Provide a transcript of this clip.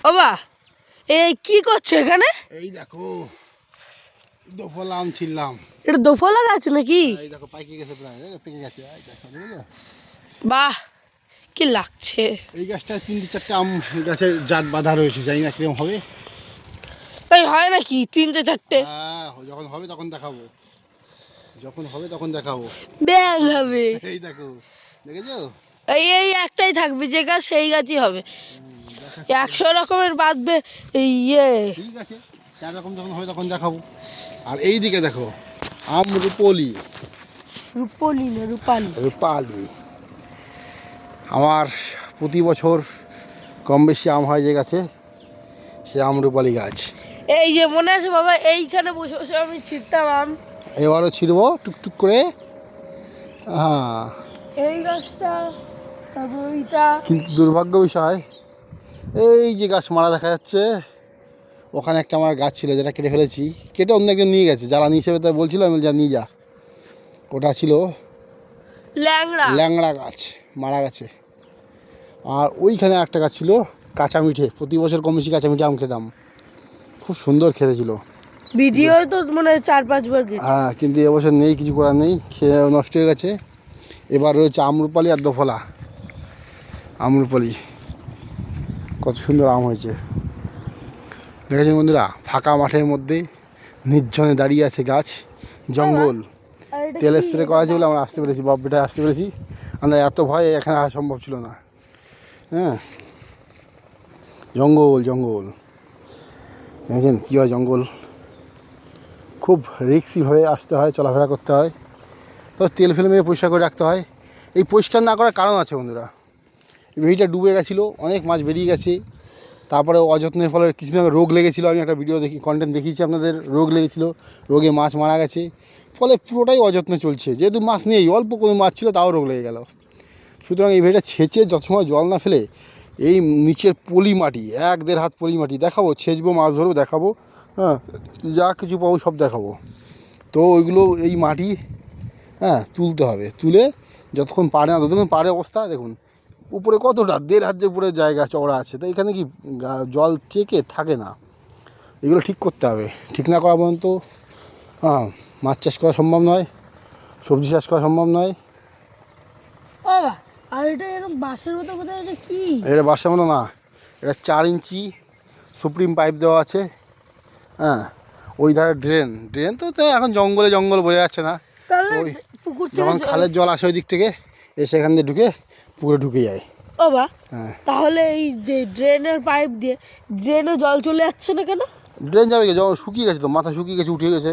বাবা এই কি করছো এখানে? এই দেখো দোফলা আম ছিললাম। এটা দোফলা গাছ নাকি? এই দেখো পাইকে গেছে, প্রায় পেকে গেছে। এই দেখো, দেখেছো? বাহ, কি লাগছে। এই গাছটায় 3-4টে আম গাছের জাত বাঁধা রয়েছে, জানি না কিরকম হবে। তাই হয় নাকি 3-4টে? হ্যাঁ, যখন হবে তখন দেখাবো, যখন হবে তখন দেখাবো। ব্যাং হবে। এই দেখো, দেখেছো? এই এই একটাই থাকবে যে গাছ, সেই গাছই হবে। 100 রকমের বাঁধবে। ইয়ে ঠিক আছে, 4 রকম যখন হবে তখন দেখাবো। আর এই দিকে দেখো আম রূপলি। রূপলি না রূপালি। রূপালি। আমার প্রতি বছর কম বেশি আম হয় যে গাছে, সে আম রূপালি গাছ। এই যে মনে আছে বাবা, এইখানে বসে বসে আমি ছিঁড়তাম আম। এবারও ছিড়বো টুকটুক করে। হ্যাঁ, এই গাছটা, তারপর ওইটা। কিন্তু দুর্ভাগ্য বিষয়, এই যে গাছ মারা দেখা যাচ্ছে, ওখানে একটা আমার গাছ ছিল যেটা কেটে ফেলেছি। কেটে অন্য একজন নিয়ে গেছে, জ্বালানি হিসেবে তাই বলছিল, আমি যা নিয়ে যা। ওটা ছিল ল্যাংড়া। ল্যাংড়া গাছ, মারা গেছে। আর ওইখানে একটা গাছ ছিল কাঁচা মিঠে, প্রতি বছর কম বেশি কাঁচা মিঠে আম খেতাম, খুব সুন্দর খেতে ছিল। ভিডিও তো মনে হয় 4-5 বার গেছে। হ্যাঁ, কিন্তু এবছর নেই, কিছু করার নেই, খেয়ে নষ্ট হয়ে গেছে। এবার রয়েছে আমরুপালি আর দোফলা। আমরুপালি কত সুন্দর আম হয়েছে দেখেছেন বন্ধুরা, ফাঁকা মাঠের মধ্যে নির্জনে দাঁড়িয়ে আছে গাছ, জঙ্গল। আর এটা তেল কি? স্প্রে করা আছে বলে আমরা আসতে পেরেছি, বাপ বেটায় আসতে পেরেছি। আমরা এত ভয়ে এখানে আসা সম্ভব ছিল না। হ্যাঁ, জঙ্গল জঙ্গল দেখেছেন কী হয় জঙ্গল, খুব রিক্সিভাবে আসতে হয়, চলাফেরা করতে হয়। তো তেল ফেলে মেরে পরিষ্কার করে রাখতে হয়। এই পরিষ্কার না করার কারণ আছে বন্ধুরা, এই ভেড়িটা ডুবে গেছিলো, অনেক মাছ বেরিয়ে গেছে। তারপরে অযত্নের ফলে কিছুদিন আগে রোগ লেগেছিলো, আমি একটা ভিডিও কন্টেন্ট দেখিয়েছি আপনাদের, রোগ লেগেছিলো, রোগে মাছ মারা গেছে। ফলে পুরোটাই অযত্নে চলছে, যেহেতু মাছ নেই, অল্প কোনো মাছ ছিল তাও রোগ লেগে গেল। সুতরাং এই ভেড়িটা ছেঁচে যত সময় জল না ফেলে, এই নিচের পলি মাটি, 1-1.5 হাত পলি মাটি দেখাবো, ছেঁচবো, মাছ ধরবো, দেখাবো। হ্যাঁ, যা কিছু পাবো সব দেখাবো। তো ওইগুলো এই মাটি, হ্যাঁ, তুলতে হবে। তুলে যতক্ষণ পারে না, ততক্ষণ পারে অবস্থা দেখুন, উপরে কতটা 1.5 হাত যে উপরে জায়গা চওড়া আছে, তো এখানে কি জল থেকে থাকে না। এগুলো ঠিক করতে হবে, ঠিক না করা পর্যন্ত হ্যাঁ মাছ চাষ করা সম্ভব নয়, সবজি চাষ করা সম্ভব নয়। বাবা, আর এটা এরকম বাঁশের মতো কোথায়, এটা কি? এটা বাসার মতো না, এটা 4 ইঞ্চি সুপ্রিম পাইপ দেওয়া আছে। হ্যাঁ, ওই ধারে ড্রেন তো এখন জঙ্গলে জঙ্গল বোঝা যাচ্ছে না। তাহলে ওই পুকুর যখন থেকে খালের জল আসে ওই দিক থেকে, এসে এখান দিয়ে ঢুকে পুকুরে ঢুকে যায়। বাবা, হ্যাঁ, তাহলে এই যে ড্রেনের পাইপ দিয়ে ড্রেনে জল চলে যাচ্ছে না কেন? ড্রেন যাবে কি, জল শুকিয়ে গেছে তো, মাথা শুকিয়ে গেছে, উঠে গেছে।